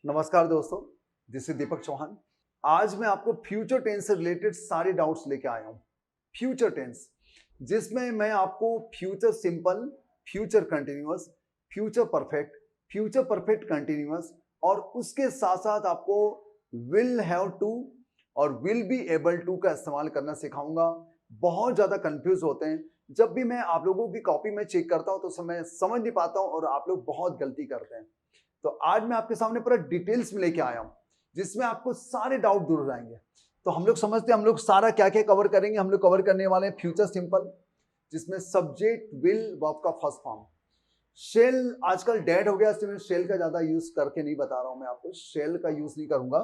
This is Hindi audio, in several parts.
नमस्कार दोस्तों, दिस इज दीपक चौहान। आज मैं आपको फ्यूचर टेंस से रिलेटेड सारे डाउट्स लेके आया हूँ। फ्यूचर टेंस जिसमें मैं आपको future simple, future continuous, future perfect continuous और उसके साथ साथ आपको विल हैव टू और विल बी एबल टू का इस्तेमाल करना सिखाऊंगा। बहुत ज़्यादा कंफ्यूज होते हैं। जब भी मैं आप लोगों की कॉपी में चेक करता हूँ तो मैं समझ नहीं पाता हूँ और आप लोग बहुत गलती करते हैं। तो आज मैं आपके सामने पूरा डिटेल्स में लेके आया हूं जिसमें आपको सारे डाउट दूर हो जाएंगे। तो हम लोग समझते हैं हम लोग सारा क्या क्या कवर करेंगे। हम लोग कवर करने वाले हैं फ्यूचर सिंपल जिसमें सब्जेक्ट विल वर्ब का फर्स्ट फॉर्म। शेल आजकल डेड हो गया, इसलिए शेल का ज्यादा यूज करके नहीं बता रहा हूं। मैं आपको शेल का यूज नहीं करूंगा।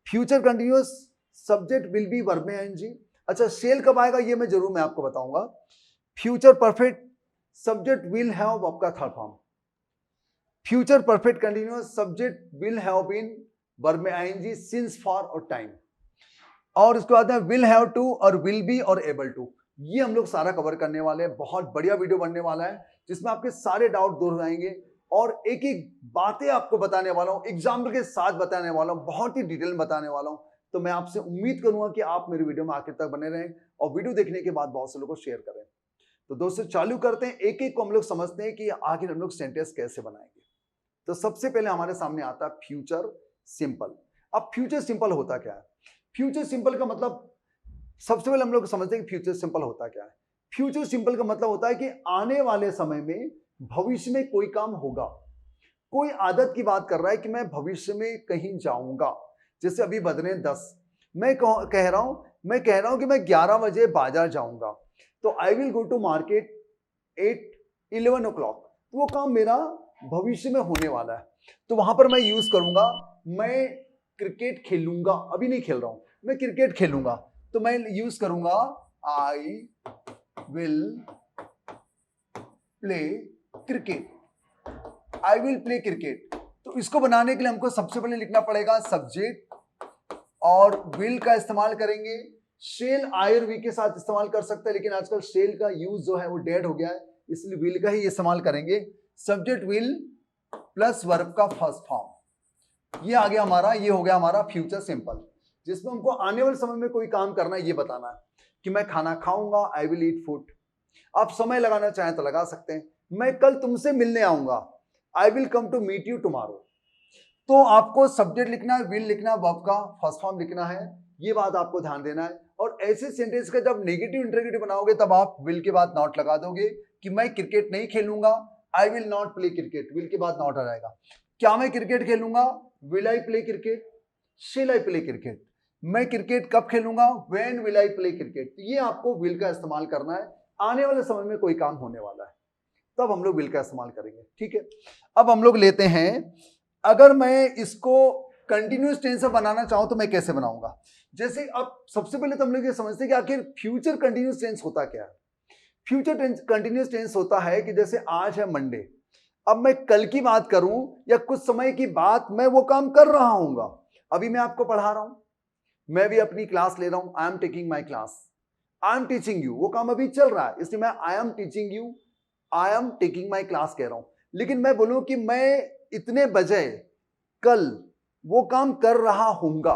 Future continuous subject will be verb में आईएनजी। अच्छा, शेल कब आएगा ये मैं आपको बताऊंगा। Future perfect subject will have verb का third form. Future perfect continuous subject will have been verb में आईएनजी सिंस फॉर और टाइम। और उसके बाद में विल हैव टू और विल बी और एबल टू। ये हम लोग सारा कवर करने वाले हैं। बहुत बढ़िया वीडियो बनने वाला है जिसमें आपके सारे डाउट दूर हो जाएंगे और एक एक बातें आपको बताने वाला हूं, एग्जाम्पल के साथ बताने वाला हूं, बहुत ही डिटेल में बताने वाला हूं। तो मैं आपसे उम्मीद करूंगा कि आप मेरी वीडियो में आखिर तक बने रहें और वीडियो देखने के बाद बहुत से लोगों को शेयर करें। तो दोस्तों चालू करते हैं, एक एक को हम लोग समझते हैं कि आखिर हम लोग सेंटेंस कैसे बनाएंगे। तो सबसे पहले हमारे सामने आता है फ्यूचर सिंपल। अब फ्यूचर सिंपल होता क्या है? फ्यूचर सिंपल का मतलब सबसे पहले हम लोग समझते हैं कि फ्यूचर सिंपल होता क्या है। फ्यूचर सिंपल का मतलब होता है कि आने वाले समय में भविष्य में कोई काम होगा। कोई आदत की बात कर रहा है कि मैं भविष्य में कहीं जाऊंगा। जैसे अभी बज रहे हैं 10, मैं कह रहा हूं कि मैं 11 बजे बाजार जाऊंगा। तो I will go to market at 11 o'clock। वो काम मेरा भविष्य में होने वाला है। तो वहां पर मैं यूज करूंगा मैं क्रिकेट खेलूंगा। अभी नहीं खेल रहा हूं, मैं क्रिकेट खेलूंगा। तो मैं यूज करूंगा I will play cricket. I will play cricket. तो इसको बनाने के लिए हमको सबसे पहले लिखना पड़ेगा सब्जेक्ट और विल का इस्तेमाल करेंगे। शेल आई और वी के साथ इस्तेमाल कर सकते हैं, लेकिन आजकल शेल का यूज जो है वो डेड हो गया है, इसलिए विल का ही इस्तेमाल करेंगे। सब्जेक्ट विल प्लस वर्ब का फर्स्ट फॉर्म। ये आ गया हमारा, ये हो गया हमारा फ्यूचर सिंपल, जिसमें हमको आने वाले समय में कोई काम करना है, ये बताना है कि मैं खाना खाऊंगा, आई विल ईट फूड। आप समय लगाना चाहें तो लगा सकते हैं। मैं कल तुमसे मिलने आऊंगा, I will come to meet you tomorrow. तो आपको सब्जेक्ट लिखना है, विल लिखना है, वर्ब का फर्स्ट फॉर्म लिखना है। ये बात आपको ध्यान देना है। और ऐसे सेंटेंस का जब नेगेटिव इंटरोगेटिव बनाओगे तब आप विल के बाद नॉट लगा दोगे कि मैं क्रिकेट नहीं खेलूंगा, I will not play cricket. Will के बाद नॉट आ जाएगा। क्या मैं क्रिकेट खेलूंगा? Will I play cricket? शिल आई प्ले क्रिकेट? मैं क्रिकेट कब खेलूंगा? When will I play cricket? ये आपको विल का इस्तेमाल करना है। आने वाले समय में कोई काम होने वाला है तब हम लोग विल का इस्तेमाल करेंगे। ठीक है, अब हम लोग लेते हैं, अगर मैं इसको कंटिन्यूअस टेंस में बनाना चाहूं तो मैं कैसे बनाऊंगा। जैसे अब सबसे पहले तो हम लोग ये समझते हैं कि आखिर फ्यूचर कंटिन्यूअस टेंस होता क्या है। फ्यूचर कंटिन्यूअस टेंस होता है कि जैसे आज है मंडे, अब मैं कल की बात करूं या कुछ समय की बात, मैं वो काम कर रहा हूंगा। अभी मैं आपको पढ़ा रहा हूं, मैं भी अपनी क्लास ले रहा हूं, I am taking my class, I am teaching you, वो काम अभी चल रहा है, इसलिए मैं I am teaching you, I am taking my class कह रहा हूं। लेकिन मैं बोलूं कि मैं इतने बजे कल वो काम कर रहा हूंगा,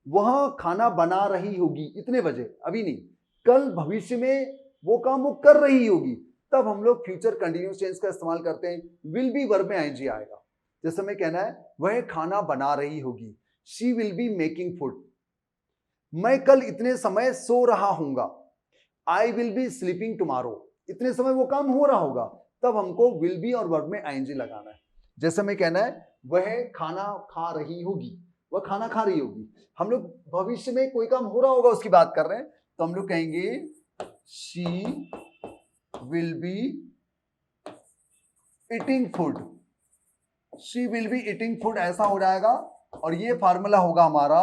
वहां खाना बना रही होगी, इतने बजे, अभी नहीं, कल भविष्य में वो काम वो कर रही होगी, तब हम लोग फ्यूचर कंटिन्यूअस टेंस का इस्तेमाल करते हैं। विल बी वर्ब में आईएनजी आएगा। जैसे हमें कहना है वह खाना बना रही होगी, she will be making food. मैं कल इतने समय सो रहा हूंगा, I will be sleeping tomorrow, इतने समय वो काम हो रहा होगा, तब हमको विल बी और वर्ब में आईएनजी लगाना है। जैसे हमें कहना है वह खाना खा रही होगी, वह खाना खा रही होगी, हम लोग भविष्य में कोई काम हो रहा होगा उसकी बात कर रहे हैं, तो हम लोग कहेंगे she will be eating food, she will be eating food, ऐसा हो जाएगा। और ये फार्मूला होगा हमारा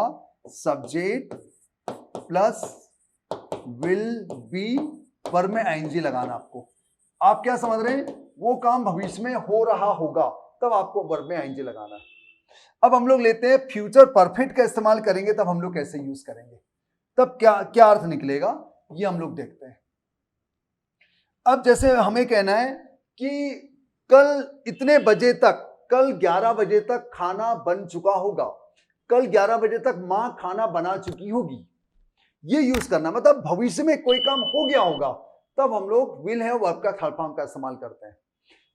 subject plus will be verb में आईएनजी लगाना। आपको, आप क्या समझ रहे हैं, वो काम भविष्य में हो रहा होगा, तब आपको वर्ब में आईएनजी लगाना है। अब हम लोग लेते हैं फ्यूचर परफेक्ट का इस्तेमाल करेंगे, तब हम लोग कैसे यूज करेंगे, तब क्या क्या अर्थ निकलेगा, ये हम लोग देखते हैं। अब जैसे हमें कहना है कि कल इतने बजे तक, कल 11 बजे तक खाना बन चुका होगा, कल 11 बजे तक मां खाना बना चुकी होगी, ये यूज करना। मतलब भविष्य में कोई काम हो गया होगा तब हम लोग विल हैव वर्ब का थर्ड फॉर्म का इस्तेमाल करते हैं।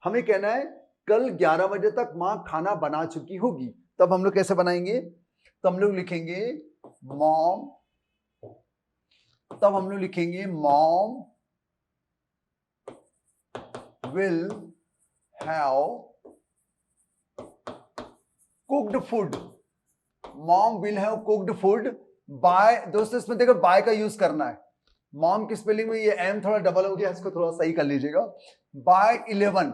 हमें कहना है कल 11 बजे तक मां खाना बना चुकी होगी, तब हम लोग कैसे बनाएंगे? तो हम लोग लिखेंगे मॉम, तब हम लोग लिखेंगे mom will have cooked food, mom will have cooked food by, दोस्तों इसमें देखो बाय का यूज करना है। मॉम की स्पेलिंग में ये एम थोड़ा डबल हो गया, इसको थोड़ा सही कर लीजिएगा। बाय 11,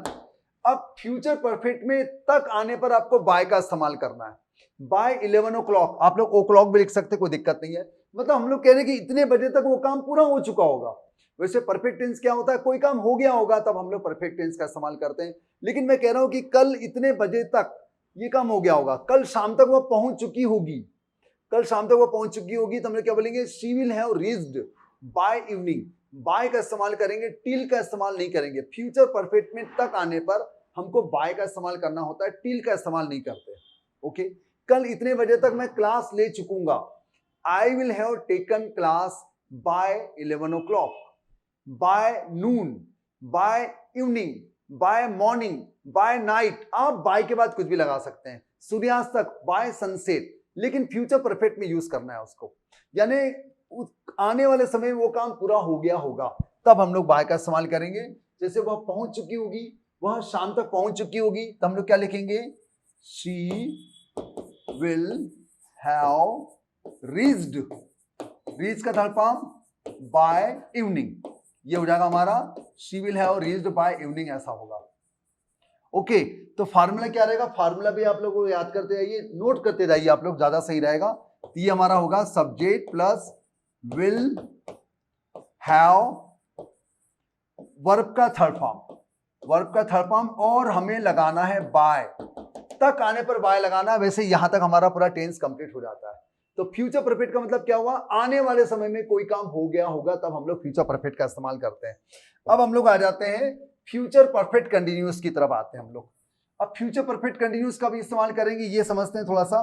अब फ्यूचर परफेक्ट में तक आने पर आपको बाय का इस्तेमाल करना है। बाय 11 o'clock, आप लोग ओ क्लॉक भी लिख सकते, कोई दिक्कत नहीं है। मतलब हम लोग कह रहे हैं कि इतने बजे तक वो काम पूरा हो चुका होगा। वैसे परफेक्ट टेंस क्या होता है? कोई काम हो गया होगा तब हम लोग परफेक्ट टेंस का इस्तेमाल करते हैं। लेकिन मैं कह रहा हूं कि कल इतने बजे तक ये काम हो गया होगा, कल शाम तक वो पहुंच चुकी होगी, कल शाम तक वो पहुंच चुकी होगी, तो हम लोग क्या बोलेंगे? She will have reached by evening. By का इस्तेमाल करेंगे, टिल का इस्तेमाल नहीं करेंगे। फ्यूचर परफेक्ट में तक आने पर हमको बाय का इस्तेमाल करना होता है, टिल का इस्तेमाल नहीं करते। ओके, कल इतने बजे तक मैं क्लास ले चुकूंगा, I will have taken class by 11 o'clock, by noon, by evening, by morning, by night. आप बाय के बाद कुछ भी लगा सकते हैं, सूर्यास्त तक, बाय सनसेट, लेकिन फ्यूचर परफेक्ट में यूज करना है उसको। यानी आने वाले समय में वो काम पूरा हो गया होगा तब हम लोग बाय का इस्तेमाल करेंगे। जैसे वह पहुंच चुकी होगी, वह शाम तक पहुंच चुकी होगी, तो हम लोग क्या लिखेंगे? She will have reached, reach का थर्ड फॉर्म बाय इवनिंग, ये हो जाएगा हमारा she will have reached by evening, ऐसा होगा। ओके, तो फार्मूला क्या रहेगा? फार्मूला भी आप लोगों को याद करते जाइए, नोट करते जाइए आप लोग, ज्यादा सही रहेगा। तो ये हमारा होगा subject plus will have verb का थर्ड फॉर्म, वर्ब का थर्ड फॉर्म, और हमें लगाना है बाय, तक आने पर बाय लगाना। वैसे यहां तक हमारा पूरा टेंस कंप्लीट हो जाता है। तो फ्यूचर परफेक्ट का मतलब क्या हुआ? आने वाले समय में कोई काम हो गया होगा तब हम लोग फ्यूचर परफेक्ट का इस्तेमाल करते हैं। अब हम लोग आ जाते हैं फ्यूचर परफेक्ट कंटिन्यूअस की तरफ आते हैं हम लोग। अब फ्यूचर परफेक्ट कंटिन्यूअस का भी इस्तेमाल करेंगे, ये समझते हैं थोड़ा सा।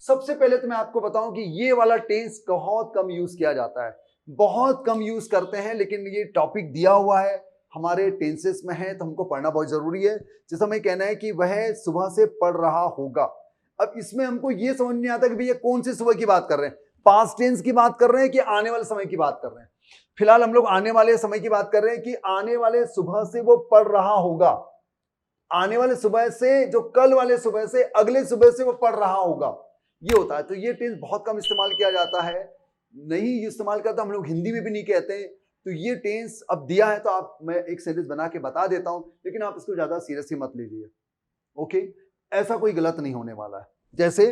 सबसे पहले तो मैं आपको बताऊं कि ये वाला टेंस बहुत कम यूज किया जाता है, बहुत कम यूज करते हैं, लेकिन ये टॉपिक दिया हुआ है, हमारे टेंसेस में है, तो हमको पढ़ना बहुत जरूरी है। जैसे हमें कहना है कि वह सुबह से पढ़ रहा होगा। अब इसमें हमको ये समझ नहीं आता कि भैया कौन सी सुबह की बात कर रहे हैं, पास्ट टेंस की बात कर रहे हैं कि आने वाले समय की बात कर रहे हैं। फिलहाल हम लोग आने वाले समय की बात कर रहे हैं कि आने वाले सुबह से वो पढ़ रहा होगा, आने वाले सुबह से, जो कल वाले सुबह से, अगले सुबह से वो पढ़ रहा होगा, ये होता है। तो ये टेंस बहुत कम इस्तेमाल किया जाता है, नहीं इस्तेमाल करता, हम लोग हिंदी में भी नहीं कहते हैं। तो ये टेंस अब दिया है तो आप, मैं एक सेंटेंस बना के बता देता हूं, लेकिन आप इसको ज्यादा सीरियसली मत लीजिए। ओके, ऐसा कोई गलत नहीं होने वाला है। जैसे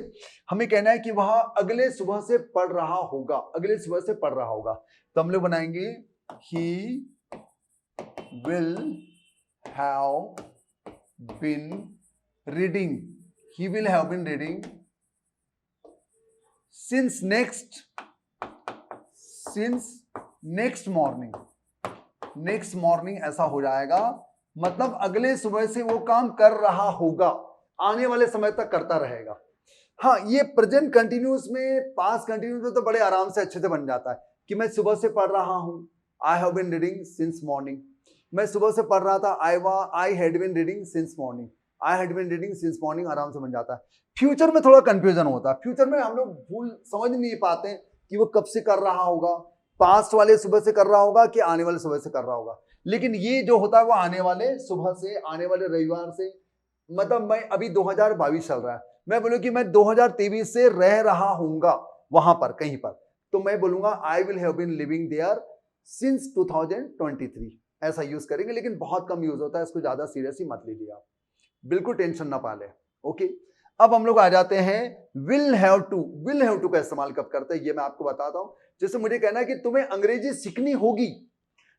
हमें कहना है कि वह अगले सुबह से पढ़ रहा होगा, अगले सुबह से पढ़ रहा होगा, तो हम लोग बनाएंगे he will have been reading, he will have been reading since next morning, next morning ऐसा हो जाएगा। मतलब अगले सुबह से वो काम कर रहा होगा, आने वाले समय तक करता रहेगा। हाँ, ये प्रेजेंट कंटिन्यूअस में, पास्ट कंटिन्यूअस में तो बड़े आराम से अच्छे से बन जाता है कि मैं सुबह से पढ़ रहा हूं, I have been reading since morning. मैं सुबह से पढ़ रहा था, I had been reading since morning, I had been reading since morning, आराम से बन जाता है। फ्यूचर में थोड़ा कंफ्यूजन होता है, फ्यूचर में हम लोग भूल समझ नहीं पाते कि वो कब से कर रहा होगा, पास्ट वाले सुबह से कर रहा होगा कि आने वाले सुबह से कर रहा होगा। लेकिन ये जो होता है वो आने वाले सुबह से, आने वाले रविवार से। मतलब मैं अभी 2022 चल रहा है, मैं बोलूं कि मैं 2023 से रह रहा हूंगा वहां पर कहीं पर, तो मैं बोलूंगा I will have been living there since 2023, ऐसा यूज करेंगे। लेकिन बहुत कम यूज होता है, इसको ज्यादा सीरियसली मत लीजिए आप, बिल्कुल टेंशन ना पाले। ओके, अब हम लोग आ जाते हैं will have to. Will have to का इस्तेमाल कब करते हैं ये मैं आपको बताता हूं। जैसे मुझे कहना है कि तुम्हें अंग्रेजी सीखनी होगी,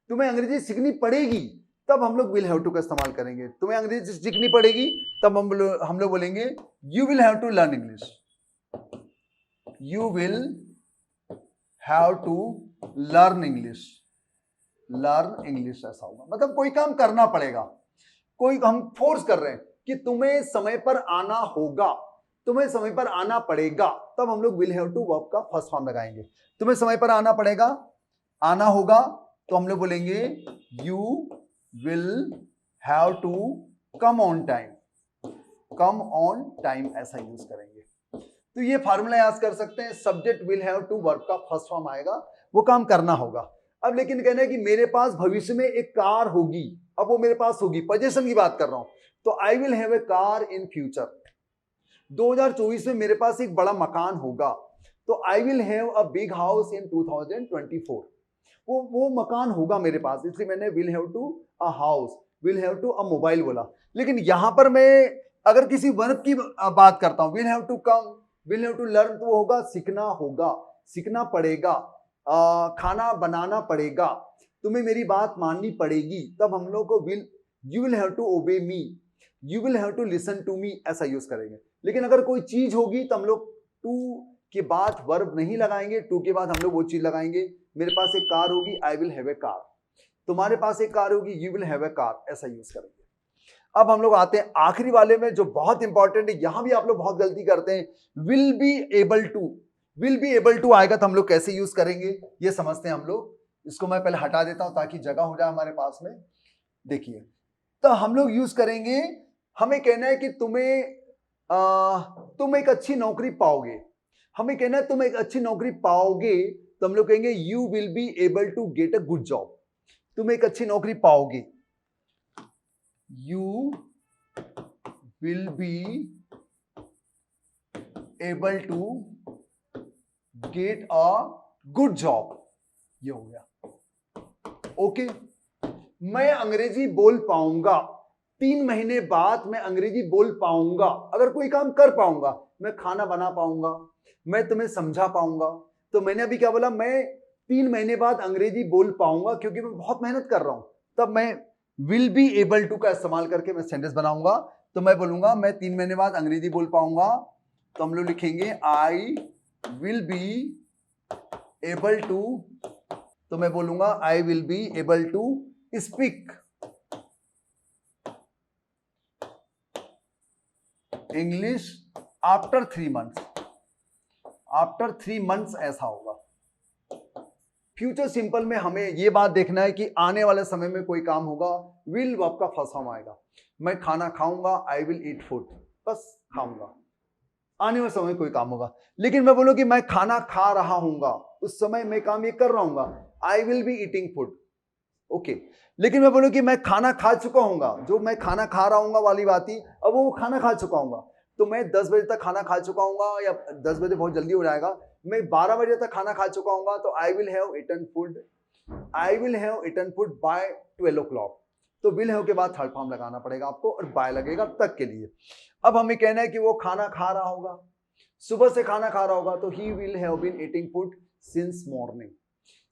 तुम्हें अंग्रेजी सीखनी पड़ेगी, तब हम लोग विल हैव टू का इस्तेमाल करेंगे। तुम्हें अंग्रेजी सीखनी पड़ेगी, तब हम लोग बोलेंगे you will have to learn English, you will have to learn English, learn English ऐसा होगा। मतलब कोई काम करना पड़ेगा, कोई हम फोर्स कर रहे हैं, कि तुम्हें समय पर आना होगा, तुम्हें समय पर आना पड़ेगा, तब हम लोग विल हैव टू वर्ब का फर्स्ट फॉर्म लगाएंगे। तुम्हें समय पर आना पड़ेगा, आना होगा, तो हम लोग बोलेंगे you will have to come on time, come on time use use करेंगे। तो ये फार्मूला याद कर सकते हैं, subject will have to verb का फर्स्ट फॉर्म आएगा, वो काम करना होगा। अब लेकिन कहना है कि मेरे पास भविष्य में एक कार होगी, अब वो मेरे पास होगी, पोजीशन की बात कर रहा हूं, तो I will have a car in future. 2024 में मेरे पास एक बड़ा मकान होगा, तो I will have a big house in 2024। वो मकान होगा मेरे पास, इसलिए मैंने will have to a house, will have to a mobile बोला। लेकिन यहां पर मैं अगर किसी वर्ब की बात करता हूं, will have to come, will have to learn, तो वो होगा सीखना होगा, सीखना पड़ेगा, खाना बनाना पड़ेगा, तुम्हें मेरी बात माननी पड़ेगी, तब हम लोग को will, you will have to obey me, you will have to listen to me ऐसा यूज करेंगे। लेकिन अगर कोई चीज होगी तो हम लोग टू के बाद वर्ब नहीं लगाएंगे, टू के बाद हम लोग वो चीज लगाएंगे। मेरे पास एक कार होगी, आई विल हैव ए कार, तुम्हारे पास एक कार होगी, you will have a car, ऐसा यूज करेंगे। अब हम लोग आते हैं आखिरी वाले में, जो बहुत इंपॉर्टेंट है, यहां भी आप लोग बहुत गलती करते हैं। Will be able to, will be able to आएगा तो हम लोग कैसे यूज करेंगे ये समझते हैं हम लोग। इसको मैं पहले हटा देता हूं ताकि जगह हो जाए हमारे पास में। देखिए, तो हम लोग यूज करेंगे, हमें कहना है कि तुम एक अच्छी नौकरी पाओगे, हमें कहना है तुम एक अच्छी नौकरी पाओगे, तो हम लोग कहेंगे you will be able to get a good job, तुम एक अच्छी नौकरी पाओगे, you will be able to get a good job, ये हो गया। ओके, मैं अंग्रेजी बोल पाऊंगा, 3 महीने बाद मैं अंग्रेजी बोल पाऊंगा, अगर कोई काम कर पाऊंगा, मैं खाना बना पाऊंगा, मैं तुम्हें समझा पाऊंगा। तो मैंने अभी क्या बोला, मैं 3 महीने बाद अंग्रेजी बोल पाऊंगा क्योंकि मैं बहुत मेहनत कर रहा हूं, तब मैं विल बी एबल टू का इस्तेमाल करके मैं सेंटेंस बनाऊंगा। तो मैं बोलूंगा मैं 3 महीने बाद अंग्रेजी बोल पाऊंगा, तो हम लोग लिखेंगे I will be able to, तो मैं बोलूंगा I will be able to speak English after 3 months, after 3 months ऐसा होगा। फ्यूचर सिंपल में हमें यह बात देखना है कि आने वाले समय में कोई काम होगा, विल वर्ब का फर्स्ट फॉर्म आएगा। मैं खाना खाऊंगा, आई विल ईट फूड, बस खाऊंगा, आने वाले समय में कोई काम होगा। लेकिन मैं बोलूं कि मैं खाना खा रहा हूंगा, उस समय मैं काम ये कर रहा हूंगा, I will be eating food, okay. लेकिन मैं बोलूं कि मैं खाना खा चुका हूंगा, जो मैं खाना खा रहा हूंगा वाली बात ही, अब वो खाना खा चुका हूंगा, तो मैं 10 बजे तक खाना खा चुका हूंगा, या 10 बजे बहुत जल्दी हो जाएगा, मैं 12 बजे तक खाना खा चुका हूंगा, तो I will have eaten food, I will have eaten food by 12 o'clock। तो विल हैव के बाद थर्ड फॉर्म लगाना पड़ेगा आपको, और बाय लगेगा तक के लिए। अब हमें कहना है कि वो खाना खा रहा होगा, सुबह से खाना खा रहा होगा, तो he will have been eating food since morning.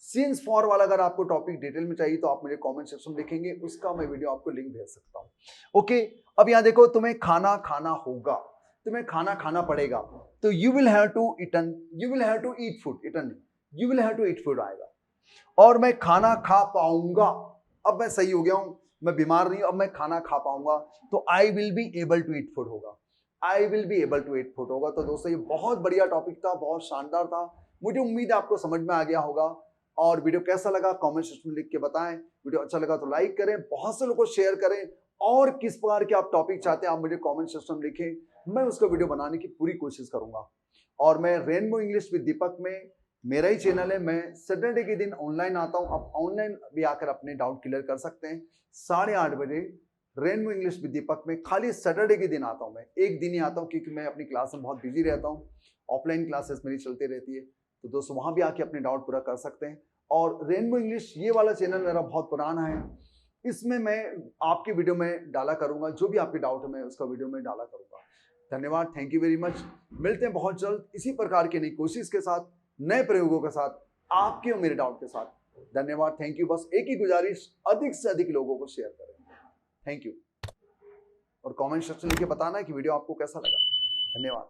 Since for वाला अगर आपको टॉपिक डिटेल में चाहिए तो आप मुझे कमेंट सेक्शन में लिखेंगे, उसका मैं वीडियो आपको लिंक भेज सकता हूं। ओके, अब यहां देखो, तुम्हें खाना खाना होगा, तुम्हें खाना खाना पड़ेगा, तो you will have to eaten, you will have to eat food, eaten नहीं, you will have to eat food आएगा। और मैं खाना खा पाऊंगा, अब मैं सही हो गया हूं, मैं बीमार नहीं हूं, अब मैं खाना खा पाऊंगा, तो I will be able to eat food होगा, I will be able to eat food होगा। तो दोस्तों ये बहुत बढ़िया टॉपिक था, बहुत शानदार था, मुझे उम्मीद है आपको समझ में आ गया होगा। और वीडियो कैसा लगा कमेंट सेक्शन में लिख के बताएं, वीडियो अच्छा लगा तो लाइक करें, बहुत से लोगों को शेयर करें, और किस प्रकार के आप टॉपिक चाहते हैं आप मुझे कमेंट सेक्शन में लिखें, मैं उसका वीडियो बनाने की पूरी कोशिश करूंगा। और मैं रेनबो इंग्लिश विद दीपक में, मेरा ही चैनल है, मैं सैटरडे के दिन ऑनलाइन आता हूं, आप ऑनलाइन भी आकर अपने डाउट क्लियर कर सकते हैं। 8:30 बजे रेनबो इंग्लिश विद दीपक में, खाली सैटरडे के दिन आता हूं, मैं एक दिन ही आता हूं क्योंकि मैं अपनी क्लास में बहुत बिजी रहता हूं, ऑफलाइन क्लासेस मेरी चलती रहती है, तो दोस्तों वहां भी आके अपने डाउट पूरा कर सकते हैं। और रेनबो इंग्लिश ये वाला चैनल मेरा बहुत पुराना है, इसमें मैं आपकी वीडियो में डाला करूंगा, जो भी आपके डाउट है मैं उसका वीडियो में डाला करूंगा। धन्यवाद, थैंक यू वेरी मच। मिलते हैं बहुत जल्द इसी प्रकार की नई कोशिश के साथ, नए प्रयोगों के साथ, आपके और मेरे डाउट के साथ। धन्यवाद, थैंक यू। बस एक ही गुजारिश, अधिक से अधिक लोगों को शेयर करें। थैंक यू, और कमेंट सेक्शन लिख के बताना कि वीडियो आपको कैसा लगा। धन्यवाद।